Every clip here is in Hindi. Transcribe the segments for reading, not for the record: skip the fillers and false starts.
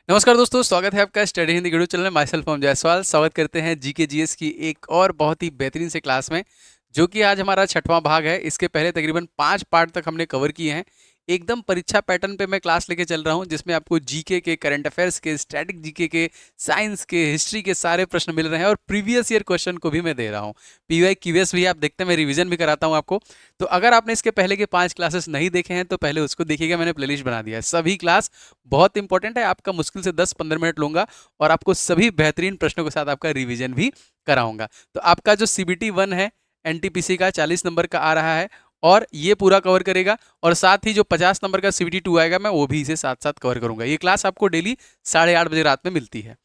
नमस्कार दोस्तों, स्वागत है आपका स्टडी हिंदी वीडियो चैनल में। माई सेल्फ ओम जायसवाल स्वागत करते हैं जीके जीएस की एक और बहुत ही बेहतरीन से क्लास में, जो कि आज हमारा छठवां भाग है। इसके पहले तकरीबन 5 पार्ट तक हमने कवर किए हैं। एकदम परीक्षा पैटर्न पे मैं क्लास लेके चल रहा हूं, जिसमें आपको जीके के, करंट अफेयर्स के, स्टैटिक जीके के, साइंस के, हिस्ट्री के सारे प्रश्न मिल रहे हैं और प्रीवियस ईयर क्वेश्चन को भी मैं दे रहा हूँ। पीवाई क्यूएस भी आप देखते हैं, मैं रिवीजन भी कराता हूँ आपको। तो अगर आपने इसके पहले के 5 क्लासेस नहीं देखे हैं तो पहले उसको देखिएगा, मैंने प्लेलिस्ट बना दिया है। सभी क्लास बहुत इंपॉर्टेंट है, आपका मुश्किल से 10-15 मिनट लूंगा और आपको सभी बेहतरीन प्रश्नों के साथ आपका रिवीजन भी कराऊंगा। तो आपका जो सीबीटी 1 है एनटीपीसी का 40 नंबर का आ रहा है और ये पूरा कवर करेगा, और साथ ही जो 50 नंबर का सीबीटी 2 आएगा मैं वो भी इसे साथ साथ कवर करूंगा। ये क्लास आपको डेली 8:30 बजे रात में मिलती है।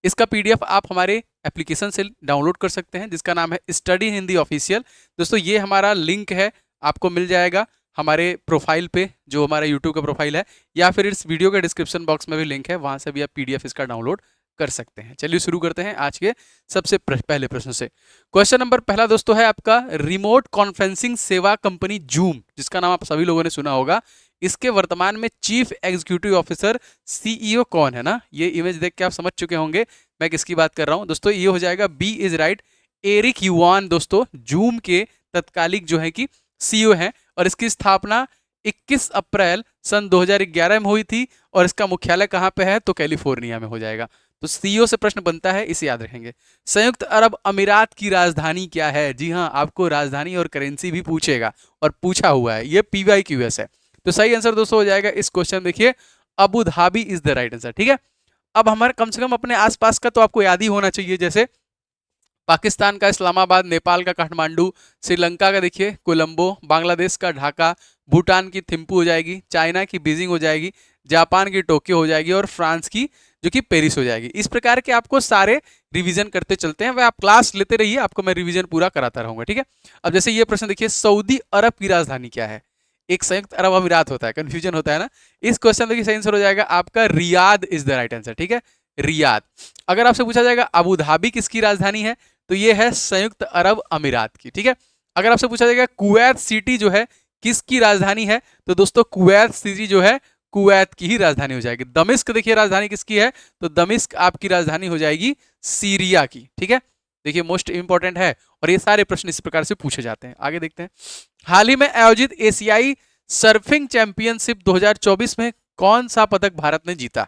इसका पीडीएफ आप हमारे एप्लीकेशन से डाउनलोड कर सकते हैं, जिसका नाम है स्टडी हिंदी ऑफिशियल। दोस्तों ये हमारा लिंक है, आपको मिल जाएगा हमारे प्रोफाइल पे, जो हमारा यूट्यूब का प्रोफाइल है, या फिर इस वीडियो के डिस्क्रिप्शन बॉक्स में भी लिंक है, वहां से भी आप पीडीएफ इसका डाउनलोड कर सकते हैं। चलिए शुरू करते हैं आज के सबसे पहले प्रश्न से। क्वेश्चन नंबर पहला दोस्तों है आपका, रिमोट कॉन्फ्रेंसिंग सेवा कंपनी जूम, जिसका नाम आप सभी लोगों ने सुना होगा, इसके वर्तमान में चीफ एग्जीक्यूटिव ऑफिसर सीईओ कौन है ना। ये इमेज देख के आप समझ चुके होंगे मैं किसकी बात कर रहा हूं। दोस्तों ये हो जाएगा बी इज राइट, एरिक युवान। दोस्तों जूम के तत्कालिक जो है कि सीईओ हैं, और इसकी स्थापना 21 अप्रैल सन 2011 में हुई थी, और इसका मुख्यालय कहाँ पे है तो कैलिफोर्निया में हो जाएगा। तो सीईओ से प्रश्न बनता है, इसे याद रखेंगे। संयुक्त अरब अमीरात की राजधानी क्या है? जी हाँ, आपको राजधानी और करेंसी भी पूछेगा, और पूछा हुआ है, ये पीवाई क्यूएस है। तो सही आंसर दोस्तों हो जाएगा इस क्वेश्चन, देखिए Abu Dhabi is the right answer. ठीक है, अब हमारे कम से कम अपने आसपास का तो आपको याद ही होना चाहिए, जैसे पाकिस्तान का इस्लामाबाद, नेपाल का काठमांडू, श्रीलंका का देखिए कोलंबो, बांग्लादेश का ढाका, भूटान की थिम्पू हो जाएगी, चाइना की बीजिंग हो जाएगी, जापान की टोक्यो हो जाएगी, और फ्रांस की जो कि पेरिस हो जाएगी। इस प्रकार के आपको सारे रिवीजन करते चलते हैं, वह आप क्लास लेते रहिए, आपको मैं रिवीजन पूरा कराता रहूंगा। ठीक है, अब जैसे ये प्रश्न देखिए, सऊदी अरब की राजधानी क्या है? एक संयुक्त अरब अमीरात होता है, कंफ्यूजन होता है ना। इस क्वेश्चन देखिए सही आंसर हो जाएगा आपका Riyadh is the right answer. ठीक है, रियाद। अगर आपसे पूछा जाएगा अबू धाबी किसकी राजधानी है, तो ये है संयुक्त अरब अमीरात की। ठीक है, अगर आपसे पूछा जाएगा कुवैत सिटी जो है किसकी राजधानी है, तो दोस्तों कुवैत सिटी जो है कुवैत की ही राजधानी हो जाएगी। दमिश्क देखिए राजधानी किसकी है, तो दमिश्क आपकी राजधानी हो जाएगी सीरिया की। ठीक है, देखिए मोस्ट इंपॉर्टेंट है, और ये सारे प्रश्न इस प्रकार से पूछे जाते हैं। आगे देखते हैं, हाल ही में आयोजित एशियाई सर्फिंग चैंपियनशिप 2024 में कौन सा पदक भारत ने जीता?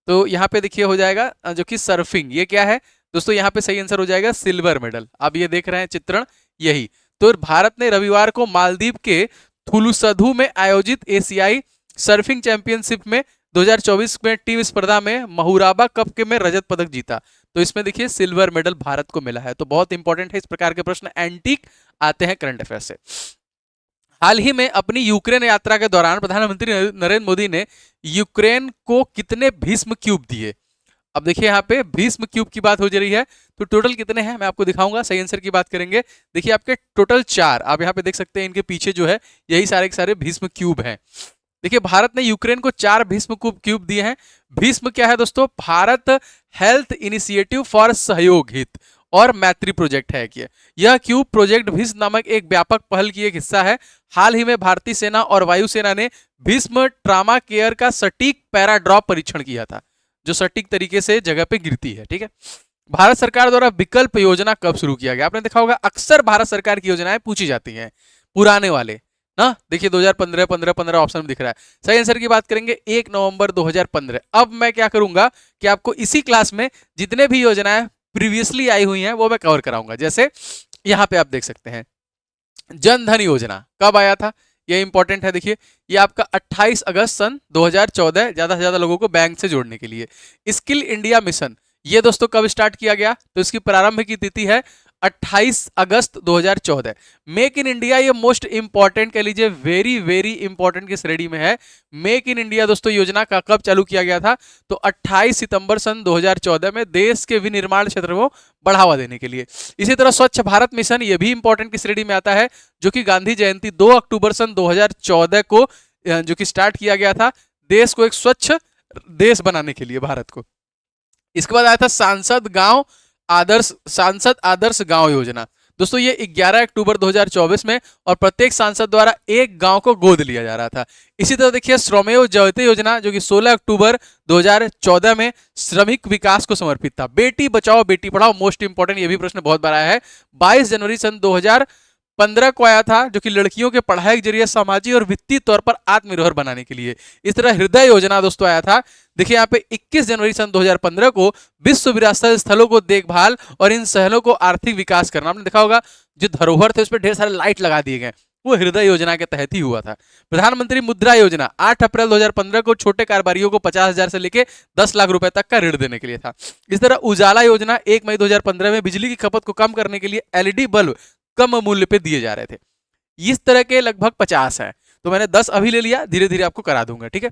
तो यहाँ पे देखिए हो जाएगा जो कि सर्फिंग, ये क्या है दोस्तों, यहाँ पे सही आंसर हो जाएगा सिल्वर मेडल। आप ये देख रहे हैं चित्रण, यही तो भारत ने रविवार को मालदीव के थुलुसधु में आयोजित एशियाई सर्फिंग चैंपियनशिप में 2024 में टीम स्पर्धा में महुराबा कप के में रजत पदक जीता। तो इसमें देखिए सिल्वर मेडल भारत को मिला है। तो बहुत इंपॉर्टेंट है, इस प्रकार के प्रश्न एंटीक आते हैं करंट अफेयर से। हाल ही में अपनी यूक्रेन यात्रा के दौरान प्रधानमंत्री नरेंद्र मोदी ने यूक्रेन को कितने भीष्म क्यूब दिए? अब देखिए यहाँ पे भीष्म क्यूब की बात हो जा रही है, तो टोटल कितने हैं मैं आपको दिखाऊंगा। सही आंसर की बात करेंगे, देखिए आपके टोटल 4, आप यहाँ पे देख सकते हैं, इनके पीछे जो है यही सारे के सारे भीष्म क्यूब हैं। देखिए भारत ने यूक्रेन को 4 भीष्म क्यूब दिए हैं। भीष्म क्या है दोस्तों? भारत हेल्थ इनिशिएटिव फॉर सहयोग हित और मैत्री प्रोजेक्ट है कि यह क्यूब प्रोजेक्ट भीष्म नामक एक व्यापक पहल की एक हिस्सा है। हाल ही में भारतीय सेना और वायुसेना ने भीष्म ट्रामा केयर का सटीक पैराड्रॉप परीक्षण किया था, जो सटीक तरीके से जगह पे गिरती है। ठीक है, भारत सरकार द्वारा विकल्प योजना कब शुरू किया गया? आपने देखा होगा अक्सर भारत सरकार की योजनाएं पूछी जाती हैं, पुराने वाले ना। देखिए 2015 15 ऑप्शन में दिख रहा है। सही आंसर की बात करेंगे 1 नवंबर 2015। अब मैं क्या करूंगा कि आपको इसी क्लास में जितने भी योजनाएं प्रीवियसली आई हुई हैं वो मैं कवर कराऊंगा। जैसे यहाँ पे आप देख सकते हैं जन धन योजना कब आया था, ये इंपॉर्टेंट है। देखिए ये आपका 28 अगस्त सन 2014, ज्यादा से ज्यादा लोगों को बैंक से जोड़ने के लिए। स्किल इंडिया मिशन, ये दोस्तों कब स्टार्ट किया गया, तो इसकी प्रारंभ की तिथि है 28 अगस्त 2014। मेक इन इंडिया, ये मोस्ट इंपॉर्टेंट कह लीजिए, वेरी वेरी इंपॉर्टेंट की श्रेणी में है। मेक इन इंडिया दोस्तों योजना का कब चालू किया गया था, तो 28 सितंबर सन 2014 में, देश के विनिर्माण क्षेत्र को बढ़ावा देने के लिए। इसी तरह स्वच्छ भारत मिशन, ये भी इंपॉर्टेंट की श्रेणी में आता है, जो कि गांधी जयंती 2 अक्टूबर सन 2014 को जो कि स्टार्ट किया गया था, देश को एक स्वच्छ देश बनाने के लिए, भारत को। इसके बाद आया था सांसद आदर्श गांव योजना दोस्तों ये 11 अक्टूबर 2024 में, और प्रत्येक सांसद द्वारा एक गांव को गोद लिया जा रहा था। इसी तरह देखिए श्रमेव जयते योजना जो कि 16 अक्टूबर 2014 में श्रमिक विकास को समर्पित था। बेटी बचाओ बेटी पढ़ाओ, मोस्ट इंपोर्टेंट, ये भी प्रश्न बहुत बार आया है। 22 जनवरी सन 2015 को आया था, जो कि लड़कियों के पढ़ाई के जरिए सामाजिक और वित्तीय तौर पर आत्मनिर्भर बनाने के लिए। इस तरह हृदय योजना दोस्तों आया था, देखिए यहाँ पे 21 जनवरी सन 2015 को विश्व विरासत स्थलों को देखभाल और इन शहरों को आर्थिक विकास करना। आपने देखा होगा जो धरोहर थे उस पर ढेर सारे लाइट लगा दिए गए, वो हृदय योजना के तहत ही हुआ था। प्रधानमंत्री मुद्रा योजना 8 अप्रैल 2015 को छोटे कारोबारियों को 50,000 से लेकर 10 लाख रुपए तक का ऋण देने के लिए था। इस तरह उजाला योजना 1 मई 2015 में बिजली की खपत को कम करने के लिए एलईडी बल्ब कम मूल्य पे दिए जा रहे थे। इस तरह के लगभग 50 हैं, तो मैंने 10 अभी ले लिया, धीरे धीरे आपको करा दूंगा, ठीक है।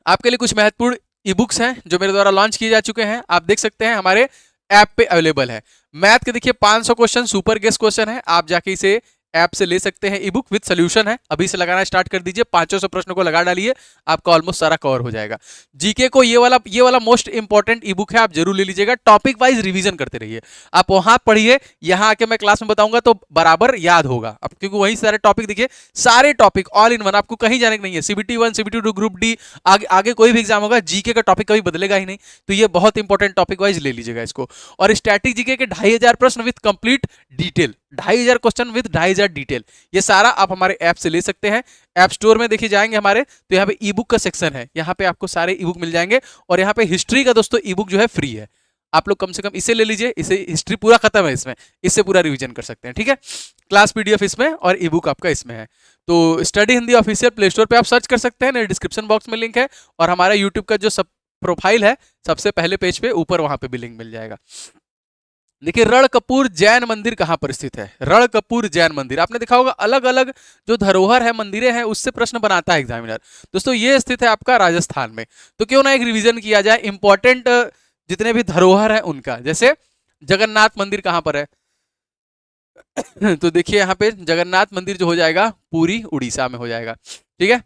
आपके लिए कुछ महत्वपूर्ण ई बुक्स हैं जो मेरे द्वारा लॉन्च किए जा चुके हैं, आप देख सकते हैं हमारे ऐप पे अवेलेबल है। मैथ के देखिए 500 क्वेश्चन सुपर गेस्ट क्वेश्चन है, आप जाके इसे ऐप से ले सकते हैं। ई बुक विद सोल्यूशन है, अभी से लगाना स्टार्ट कर दीजिए, 500 प्रश्नों को लगा डालिए, आपका ऑलमोस्ट सारा कवर हो जाएगा। जीके को ये वाला मोस्ट इंपॉर्टेंट ई बुक है, आप जरूर ले लीजिएगा। टॉपिक वाइज रिवीजन करते रहिए, आप वहां पढ़िए, यहाँ आके मैं क्लास में बताऊंगा तो बराबर याद होगा, अब क्योंकि वही सारे टॉपिक देखिए, सारे टॉपिक ऑल इन वन, आपको कहीं जाने का नहीं है। सीबीटी 1 सीबीटी 2 ग्रुप डी, आगे कोई भी एग्जाम होगा, जीके का टॉपिक कभी बदलेगा ही नहीं, तो ये बहुत इंपॉर्टेंट टॉपिक वाइज ले लीजिएगा इसको। और स्टैटिक जीके के 2500 प्रश्न with complete detail, 2500 question with 2500 detail, ये सारा आप हमारे ऐप से ले सकते हैं। ऐप स्टोर में देखिए जाएंगे हमारे, तो यहाँ पे ई बुक का सेक्शन है, यहाँ पे आपको सारे ई बुक मिल जाएंगे। और यहाँ पे हिस्ट्री का दोस्तों ई बुक जो है फ्री है, आप लोग कम से कम इसे ले लीजिए, इसे हिस्ट्री पूरा खत्म है इसमें, इससे पूरा रिवीजन कर सकते हैं, ठीक है। क्लास पीडीएफ इसमें और ई बुक आपका इसमें है। तो study Hindi official play store पर आप सर्च कर सकते हैं, डिस्क्रिप्शन बॉक्स में लिंक है, और हमारा यूट्यूब का जो सब प्रोफाइल है सबसे पहले पेज पे ऊपर, वहां पे भी लिंक मिल जाएगा। देखिए रणकपुर जैन मंदिर कहाँ पर स्थित है? रणकपुर जैन मंदिर, आपने देखा होगा अलग अलग जो धरोहर है, मंदिरें हैं, उससे प्रश्न बनाता है एग्जामिनर। दोस्तों ये स्थित है आपका राजस्थान में, तो क्यों ना एक रिवीजन किया जाए इंपॉर्टेंट जितने भी धरोहर है उनका। जैसे जगन्नाथ मंदिर कहाँ पर है? तो देखिए यहाँ पे जगन्नाथ मंदिर जो हो जाएगा पूरी उड़ीसा में हो जाएगा, ठीक है।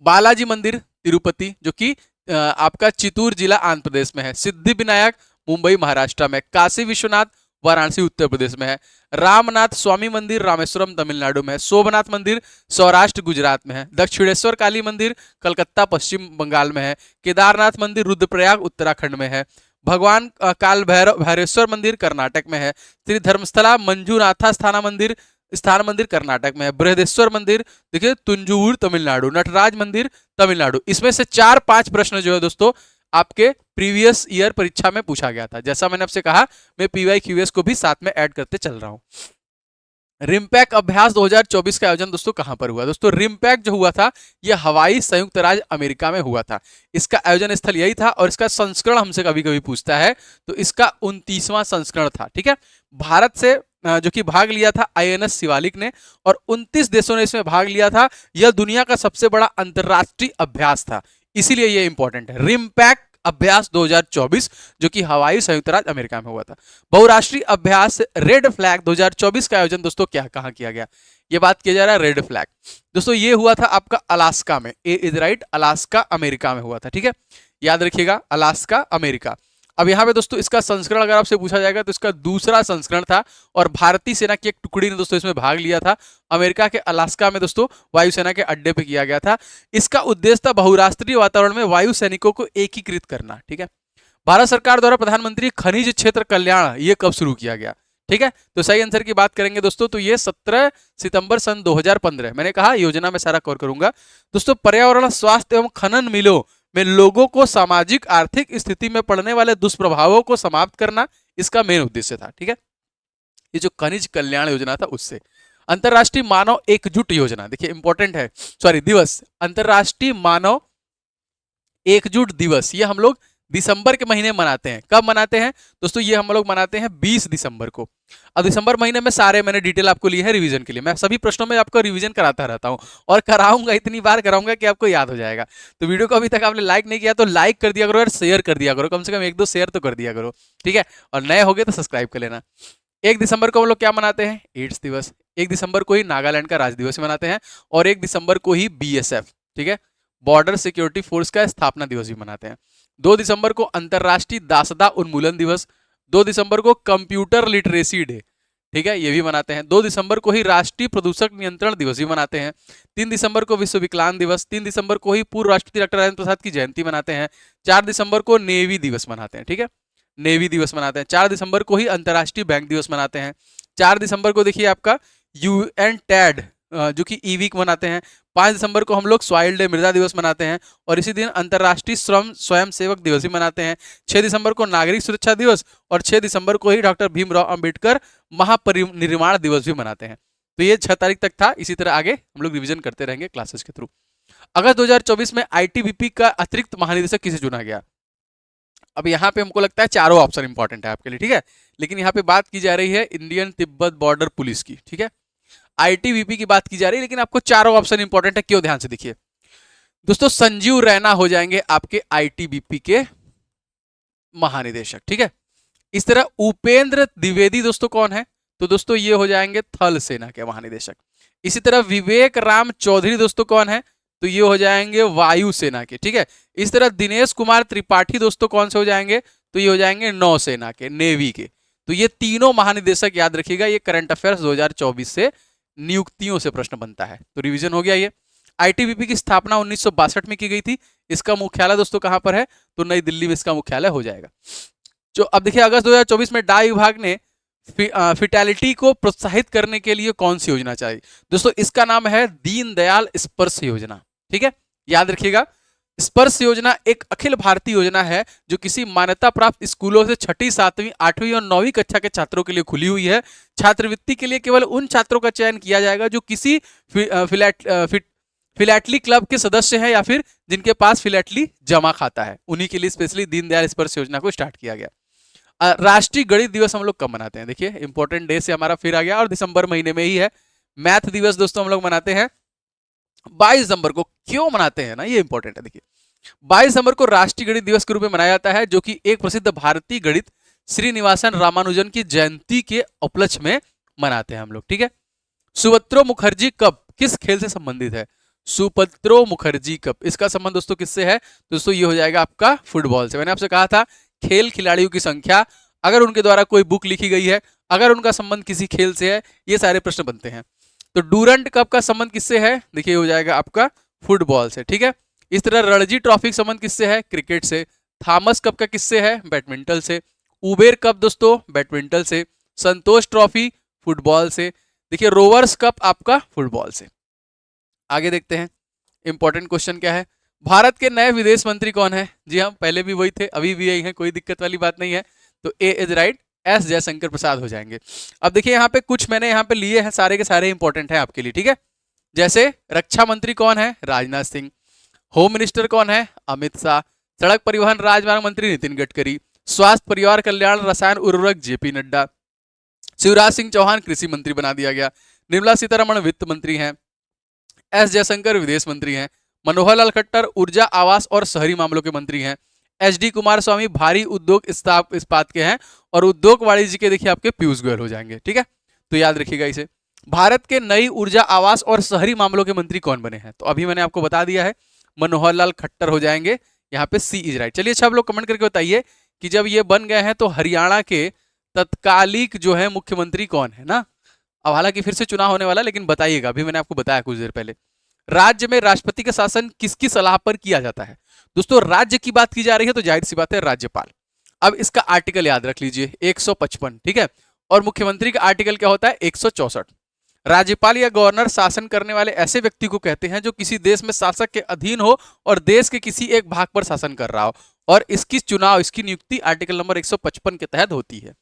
बालाजी मंदिर तिरुपति जो कि आपका चित्तूर जिला आंध्र प्रदेश में है। सिद्धि विनायक मुंबई महाराष्ट्र में। काशी विश्वनाथ वाराणसी उत्तर प्रदेश में है। रामनाथ स्वामी मंदिर रामेश्वरम तमिलनाडु में है। सोमनाथ मंदिर सौराष्ट्र गुजरात में है। दक्षिणेश्वर काली मंदिर कलकत्ता पश्चिम बंगाल में है। केदारनाथ मंदिर रुद्रप्रयाग उत्तराखंड में है। भगवान काल भैरवेश्वर मंदिर कर्नाटक में है। श्री धर्मस्थला मंजूनाथा स्थान मंदिर कर्नाटक में है। बृहदेश्वर मंदिर देखिए तुंजूर तमिलनाडु। नटराज मंदिर तमिलनाडु। इसमें से 4-5 प्रश्न जो है दोस्तों आपके प्रीवियस ईयर परीक्षा में पूछा गया था। जैसा मैंने आपसे कहा, मैं पीवाईक्यूएस को भी साथ में ऐड करते चल रहा हूं। रिम्पैक अभ्यास 2024 का आयोजन दोस्तों कहां पर हुआ? दोस्तों रिम्पैक जो हुआ था यह हवाई संयुक्त राज्य अमेरिका में हुआ था। इसका आयोजन स्थल यही था और इसका संस्करण हमसे कभी कभी पूछता है, तो इसका 29वां संस्करण था, ठीक है। भारत से जो कि भाग लिया था आईएनएस शिवालिक ने, और 29 देशों ने इसमें भाग लिया था। यह दुनिया का सबसे बड़ा अंतरराष्ट्रीय अभ्यास था, इसीलिए यह इंपॉर्टेंट है। रिम्पैक अभ्यास 2024 जो कि हवाई संयुक्त राज्य अमेरिका में हुआ था। बहुराष्ट्रीय अभ्यास रेड फ्लैग 2024 का आयोजन दोस्तों कहां किया गया? ये बात किया जा रहा है रेड फ्लैग, दोस्तों ये हुआ था आपका अलास्का में। ए इज राइट, अलास्का अमेरिका में हुआ था, ठीक है, याद रखिएगा, अलास्का अमेरिका। अब यहाँ पे दोस्तों इसका संस्करण अगर आपसे पूछा जाएगा तो इसका दूसरा संस्करण था, और भारतीय सेना की एक टुकड़ी ने दोस्तों इसमें भाग लिया था। अमेरिका के अलास्का में दोस्तों वायुसेना के अड्डे पे किया गया था। इसका उद्देश्य था बहुराष्ट्रीय वातावरण में वायु सैनिकों को एकीकृत करना, ठीक है। भारत सरकार द्वारा प्रधानमंत्री खनिज क्षेत्र कल्याण ये कब शुरू किया गया? ठीक है, तो सही आंसर की बात करेंगे दोस्तों तो ये 17 सितंबर सन 2015। मैंने कहा योजना में सारा कवर करूंगा। दोस्तों पर्यावरण स्वास्थ्य एवं खनन मिलों में लोगों को सामाजिक आर्थिक स्थिति में पड़ने वाले दुष्प्रभावों को समाप्त करना इसका मेन उद्देश्य था, ठीक है। ये जो खनिज कल्याण योजना था उससे। अंतरराष्ट्रीय मानव एकजुट योजना, देखिए इंपॉर्टेंट है, सॉरी दिवस, अंतरराष्ट्रीय मानव एकजुट दिवस, ये हम लोग दिसंबर के महीने मनाते हैं। कब मनाते हैं दोस्तों? ये हम लोग मनाते हैं 20 दिसंबर को। अब दिसंबर महीने में सारे मैंने डिटेल आपको ली है रिवीजन के लिए। मैं सभी प्रश्नों में आपको रिवीजन कराता रहता हूं, और कराऊंगा, इतनी बार कराऊंगा कि आपको याद हो जाएगा। तो वीडियो को अभी तक आपने लाइक नहीं किया तो लाइक कर दिया करो और शेयर कर दिया करो, कम से कम 1-2 शेयर तो कर दिया करो, ठीक है। और नए हो गए तो सब्सक्राइब कर लेना। 1 दिसंबर को हम लोग क्या मनाते हैं? एड्स दिवस। 1 दिसंबर को ही नागालैंड का राज्य दिवस मनाते हैं, और 1 दिसंबर को ही बीएसएफ, ठीक है, बॉर्डर सिक्योरिटी फोर्स का स्थापना दिवस भी मनाते हैं। 2 दिसंबर को अंतरराष्ट्रीय दासता उन्मूलन दिवस। 2 दिसंबर को कंप्यूटर लिटरेसी डे, ठीक है, ये भी मनाते हैं। 2 दिसंबर को ही राष्ट्रीय प्रदूषक नियंत्रण दिवस भी मनाते हैं। 3 दिसंबर को विश्व विकलांग दिवस, 3 दिसंबर को ही पूर्व राष्ट्रपति डॉक्टर राजेंद्र प्रसाद की जयंती मनाते हैं। 4 दिसंबर को नेवी दिवस मनाते हैं। ठीक है, नेवी दिवस मनाते हैं। 4 दिसंबर को ही अंतर्राष्ट्रीय बैंक दिवस मनाते हैं। 4 दिसंबर को देखिए आपका UN टैड जो कि ई वीक मनाते हैं। 5 दिसंबर को हम लोग सॉइल डे मृदा दिवस मनाते हैं और इसी दिन अंतर्राष्ट्रीय श्रम स्वयं सेवक दिवस भी मनाते हैं। 6 दिसंबर को नागरिक सुरक्षा दिवस और 6 दिसंबर को ही डॉक्टर भीमराव अंबेडकर महापरिनिर्वाण दिवस भी मनाते हैं। तो ये 6 तारीख तक था। इसी तरह आगे हम लोग रिवीजन करते रहेंगे क्लासेस के थ्रू। अगस्त 2024 में ITBP का अतिरिक्त महानिदेशक किसे चुना गया? अब यहाँ पे हमको लगता है चारों ऑप्शन इंपॉर्टेंट है आपके लिए, ठीक है, लेकिन यहाँ पे बात की जा रही है इंडियन तिब्बत बॉर्डर पुलिस की। ठीक है, ITBP की बात की जा रही है, लेकिन आपको चारों ऑप्शन इंपॉर्टेंट है, क्यों? ध्यान से देखिए दोस्तों, संजीव रैना हो जाएंगे आपके ITBP के महानिदेशक। ठीक है, इस तरह उपेंद्र द्विवेदी दोस्तों कौन है? तो दोस्तों ये हो जाएंगे थल सेना के महानिदेशक। इसी तरह विवेक राम चौधरी दोस्तों कौन है? तो ये हो जाएंगे वायु सेना के। ठीक है, इस तरह दिनेश कुमार त्रिपाठी दोस्तों कौन से हो जाएंगे? तो ये हो जाएंगे नौसेना के, नेवी के। तो ये तीनों महानिदेशक याद रखिएगा, ये करंट अफेयर्स 2024 से नियुक्तियों से प्रश्न बनता है। तो रिवीजन हो गया ये। ITBP की स्थापना 1962 में की गई थी। इसका मुख्यालय दोस्तों कहां पर है? तो नई दिल्ली में इसका मुख्यालय हो जाएगा। जो अब देखिए अगस्त 2024 में डाक विभाग ने फिटैलिटी को प्रोत्साहित करने के लिए कौन सी योजना चलाई? दोस्तों इसका नाम है दीनदयाल स्पर्श योजना। ठीक है, याद रखिएगा, स्पर्श योजना एक अखिल भारतीय योजना है जो किसी मान्यता प्राप्त स्कूलों से 6ठी, 7वीं, 8वीं और 9वीं कक्षा के छात्रों के लिए खुली हुई है। छात्रवृत्ति के लिए केवल उन छात्रों का चयन किया जाएगा जो किसी फिलैटली क्लब के सदस्य हैं या फिर जिनके पास फिलैटली जमा खाता है, उन्हीं के लिए स्पेशली दीनदयाल स्पर्श योजना को स्टार्ट किया गया। राष्ट्रीय गणित दिवस हम लोग कब मनाते हैं? देखिए इंपॉर्टेंट डे से हमारा फिर आ गया और दिसंबर महीने में ही है। मैथ दिवस दोस्तों हम लोग मनाते हैं 22 दिसंबर को। क्यों मनाते हैं ना, ये इंपॉर्टेंट है। देखिए 22 दिसंबर को राष्ट्रीय गणित दिवस के रूप में मनाया जाता है, जो कि एक प्रसिद्ध भारतीय गणित श्रीनिवासन रामानुजन की जयंती के उपलक्ष्य में मनाते हैं हम लोग। ठीक है, सुभद्रो मुखर्जी कप किस खेल से संबंधित है? सुभद्रो मुखर्जी कप, इसका संबंध दोस्तों किससे है? दोस्तों ये हो जाएगा आपका फुटबॉल से। मैंने आपसे कहा था खेल खिलाड़ियों की संख्या, अगर उनके द्वारा कोई बुक लिखी गई है, अगर उनका संबंध किसी खेल से है, ये सारे प्रश्न बनते हैं। तो डूरंट कप का संबंध किससे है? देखिए हो जाएगा आपका फुटबॉल से। ठीक है, इस तरह रणजी ट्रॉफी का संबंध किससे है? क्रिकेट से। थॉमस कप का किससे है? बैडमिंटन से। उबेर कप दोस्तों बैडमिंटन से। संतोष ट्रॉफी फुटबॉल से। देखिए रोवर्स कप आपका फुटबॉल से। आगे देखते हैं इंपॉर्टेंट क्वेश्चन क्या है। भारत के नए विदेश मंत्री कौन है? जी हाँ, पहले भी वही थे, अभी भी यही है, कोई दिक्कत वाली बात नहीं है। तो ए is right, S Jaishankar Prasad हो जाएंगे। अब देखिए यहाँ पे कुछ मैंने यहाँ पे लिए हैं, सारे के सारे इंपॉर्टेंट हैं आपके लिए। ठीक है, जैसे रक्षा मंत्री कौन है? राजनाथ सिंह। होम मिनिस्टर कौन है? अमित शाह। सड़क परिवहन राजमार्ग मंत्री नितिन गडकरी। स्वास्थ्य परिवार कल्याण रसायन उर्वरक JP नड्डा। शिवराज सिंह चौहान कृषि मंत्री बना दिया गया। निर्मला सीतारमण वित्त मंत्री हैं। S जयशंकर विदेश मंत्री हैं। मनोहर लाल खट्टर ऊर्जा आवास और शहरी मामलों के मंत्री हैं। HD कुमार स्वामी भारी उद्योग इस्पात के हैं और उद्योग वाणिज्य के देखिए आपके पीयूष गोयल हो जाएंगे। ठीक है, तो याद रखिएगा इसे। भारत के नई ऊर्जा आवास और शहरी मामलों के मंत्री कौन बने हैं? तो अभी मैंने आपको बता दिया है, मनोहर लाल खट्टर हो जाएंगे। यहाँ पे C इज राइट। चलिए अच्छा, आप लोग कमेंट करके बताइए कि जब ये बन गए हैं तो हरियाणा के तत्कालिक जो है मुख्यमंत्री कौन है ना। अब हालांकि फिर से चुनाव होने वाला, लेकिन बताइएगा, अभी मैंने आपको बताया कुछ देर पहले। राज्य में राष्ट्रपति का शासन किसकी सलाह पर किया जाता है? दोस्तों राज्य की बात की जा रही है तो जाहिर सी बात है राज्यपाल। अब इसका आर्टिकल याद रख लीजिए 155। ठीक है, और मुख्यमंत्री का आर्टिकल क्या होता है? 164। राज्यपाल या गवर्नर शासन करने वाले ऐसे व्यक्ति को कहते हैं जो किसी देश में शासक के अधीन हो और देश के किसी एक भाग पर शासन कर रहा हो, और इसकी चुनाव, इसकी नियुक्ति आर्टिकल नंबर 155 के तहत होती है।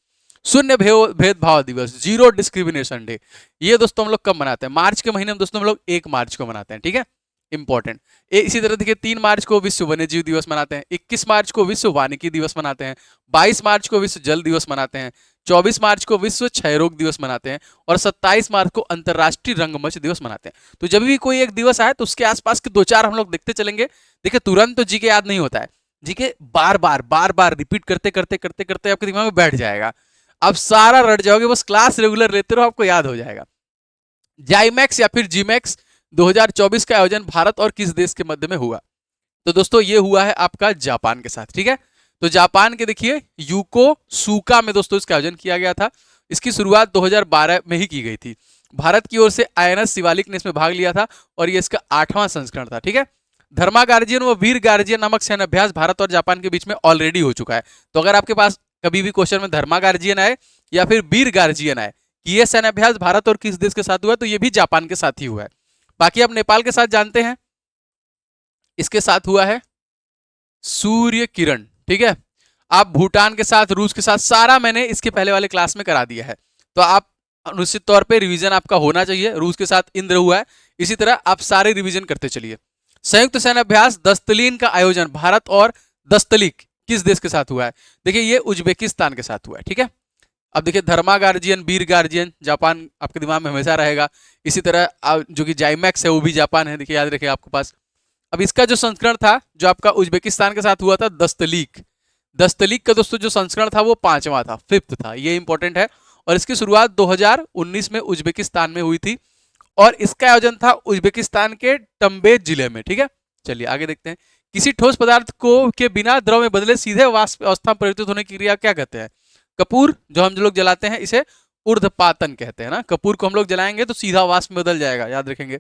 शून्य भेदभाव दिवस, जीरो डिस्क्रिमिनेशन डे, ये दोस्तों हम लोग कब मनाते हैं? मार्च के महीने में दोस्तों हम लोग 1 मार्च को मनाते हैं। ठीक है, इंपॉर्टेंट। इसी तरह देखिए 3 मार्च को विश्व वन्यजीव दिवस मनाते हैं। 21 मार्च को विश्व वानिकी दिवस मनाते हैं। 22 मार्च को विश्व जल दिवस मनाते हैं। 24 मार्च को विश्व क्षय रोग दिवस मनाते हैं और 27 मार्च को अंतर्राष्ट्रीय रंगमंच दिवस मनाते हैं। तो जब भी कोई एक दिवस आए तो उसके आसपास के 2-4 हम लोग देखते चलेंगे। देखिए तुरंत तो जी के याद नहीं होता है, जी के बार बार रिपीट करते करते करते करते आपके दिमाग में बैठ जाएगा। अब सारा रट जाओगे, बस क्लास रेगुलर लेते रहो, आपको याद हो जाएगा। जाइमैक्स या फिर जीमैक्स 2024 का आयोजन भारत और किस देश के मध्य में हुआ? तो दोस्तों ये हुआ है आपका जापान के साथ। ठीक है, तो जापान के देखिए यूकोसूका में दोस्तों इसका आयोजन किया गया था। इसकी शुरुआत 2012 में ही की गई थी। भारत की ओर से आईएनएस शिवालिक ने इसमें भाग लिया था और ये इसका 8वां संस्करण था। ठीक है, धर्मा गार्जियन व वीर गार्जियन नामक सैन्य अभ्यास भारत और जापान के बीच में ऑलरेडी हो चुका है। तो अगर आपके पास कभी भी क्वेश्चन में धर्मा गार्जियन आए या फिर वीर गार्जियन आए कि ये सैन्य अभ्यास भारत और किस देश के साथ हुआ है, तो ये भी जापान के साथ ही हुआ है। बाकी आप नेपाल के साथ जानते हैं, इसके साथ हुआ है सूर्य किरण। ठीक है, आप भूटान के साथ, रूस के साथ, सारा मैंने इसके पहले वाले क्लास में करा दिया है। तो आप निश्चित तौर पे रिवीजन आपका होना चाहिए। रूस के साथ इंद्र हुआ है, इसी तरह आप सारे रिवीजन करते चलिए। संयुक्त सैन्य अभ्यास दस्तलीन का आयोजन भारत और दस्तलिक किस देश के साथ हुआ है? देखिए ये उज्बेकिस्तान के साथ हुआ है। ठीक है, अब देखिए धर्मा गार्जियन, वीर गार्जियन, जापान आपके दिमाग में हमेशा रहेगा। इसी तरह जो कि जाइमैक्स है वो भी जापान है, देखिए याद रखिए आपके पास। अब इसका जो संस्करण था जो आपका उज्बेकिस्तान के साथ हुआ था, दस्तलीक। दस्तलीक का दोस्तों जो संस्करण था वो 5वां था, 5th था, ये इंपॉर्टेंट है। और इसकी शुरुआत 2019 में उज्बेकिस्तान में हुई थी और इसका आयोजन था उज्बेकिस्तान के टम्बेज जिले में। ठीक है, चलिए आगे देखते हैं। किसी ठोस पदार्थ को के बिना द्रव में बदले सीधे वाष्प अवस्था में परिवर्तित होने की क्रिया क्या कहते हैं? कपूर जो हम लोग जलाते हैं इसे ऊर्ध्वपातन कहते हैं ना। कपूर को हम लोग जलाएंगे तो सीधा वाष्प में बदल जाएगा, याद रखेंगे।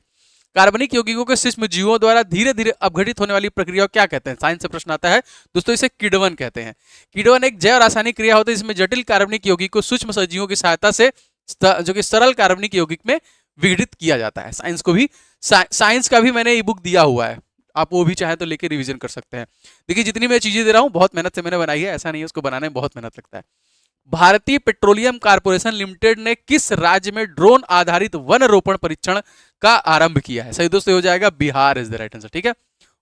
कार्बनिक यौगिकों के सूक्ष्म जीवों द्वारा धीरे धीरे अपघटित होने वाली प्रक्रिया को क्या कहते हैं? साइंस से प्रश्न आता है दोस्तों, इसे किण्वन कहते हैं। किण्वन एक जैव रासायनिक क्रिया होती है जिसमें जटिल कार्बनिक यौगिक को सूक्ष्म सजीवों की सहायता से जो कि सरल कार्बनिक यौगिक में विघटित किया जाता है। साइंस को भी, साइंस का भी मैंने ई बुक दिया हुआ है, आप वो भी चाहे तो लेके रिवीजन कर सकते हैं। देखिए जितनी मैं चीजें दे रहा हूँ बहुत मेहनत से मैंने बनाई है, ऐसा नहीं है उसको बनाने में बहुत मेहनत लगता है। भारतीय पेट्रोलियम कॉर्पोरेशन लिमिटेड ने किस राज्य में ड्रोन आधारित वन रोपण परीक्षण का आरंभ किया है? सही दोस्तों हो जाएगा Bihar is the right answer. ठीक है,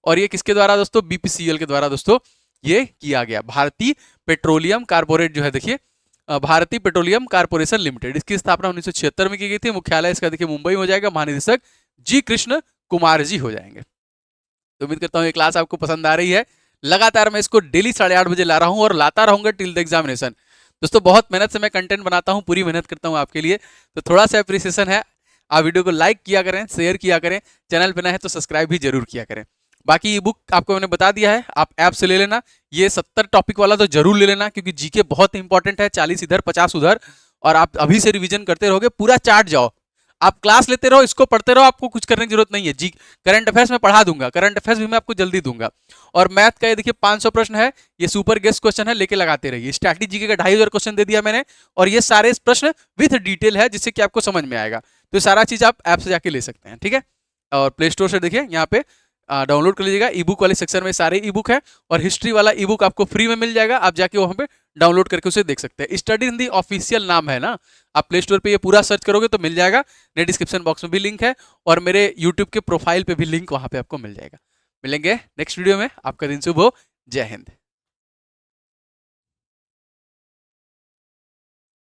और ये किसके द्वारा दोस्तों? बीपीसीएल के द्वारा दोस्तों ये किया गया। भारतीय पेट्रोलियम कॉर्पोरेट जो है, देखिए भारतीय पेट्रोलियम कॉर्पोरेशन लिमिटेड, इसकी स्थापना 1976 में की गई थी। मुख्यालय इसका देखिए मुंबई हो जाएगा। महानिदेशक जी कृष्ण कुमार जी हो जाएंगे। तो उम्मीद करता हूँ ये क्लास आपको पसंद आ रही है। लगातार मैं इसको डेली 8:30 बजे ला रहा हूँ और लाता रहूंगा टिल द एग्जामिनेशन। दोस्तों बहुत मेहनत से मैं कंटेंट बनाता हूँ, पूरी मेहनत करता हूँ आपके लिए, तो थोड़ा सा अप्रिसिएशन है। आप वीडियो को लाइक किया करें, शेयर किया करें, चैनल पे नए हैं तो सब्सक्राइब भी जरूर किया करें। बाकी ई बुक आपको मैंने बता दिया है, आप ऐप से ले लेना। ये 70 टॉपिक वाला तो जरूर ले लेना क्योंकि जीके बहुत इंपॉर्टेंट है, 40 इधर 50 उधर, और आप अभी से रिवीजन करते रहोगे पूरा चार्ट जाओ। आप क्लास लेते रहो, इसको पढ़ते रहो, आपको कुछ करने की जरूरत नहीं है। जी करंट अफेयर्स में पढ़ा दूंगा, करंट अफेयर्स भी मैं आपको जल्दी दूंगा। और मैथ का ये देखिए 500 प्रश्न है, ये सुपर गेस्ट क्वेश्चन है, लेके लगाते रहिए। स्ट्रैटेजी का 2500 क्वेश्चन दे दिया मैंने, और ये सारे प्रश्न विथ डिटेल है जिससे कि आपको समझ में आएगा। तो सारा चीज आप ऐप से जाके ले सकते हैं। ठीक है, और प्ले स्टोर से देखिए यहाँ पे डाउनलोड कर लीजिएगा। ई बुक वाले सेक्शन में सारे ई बुक है, और हिस्ट्री वाला ई बुक आपको फ्री में मिल जाएगा, आप जाके वहाँ पे डाउनलोड करके उसे देख सकते हैं। स्टडी हिंदी ऑफिशियल नाम है ना, आप प्ले स्टोर पे ये पूरा सर्च करोगे तो मिल जाएगा। मेरे डिस्क्रिप्शन बॉक्स में भी लिंक है, और मेरे यूट्यूब के प्रोफाइल पे भी लिंक वहाँ पे आपको मिल जाएगा। मिलेंगे नेक्स्ट वीडियो में, आपका दिन शुभ हो। जय हिंद।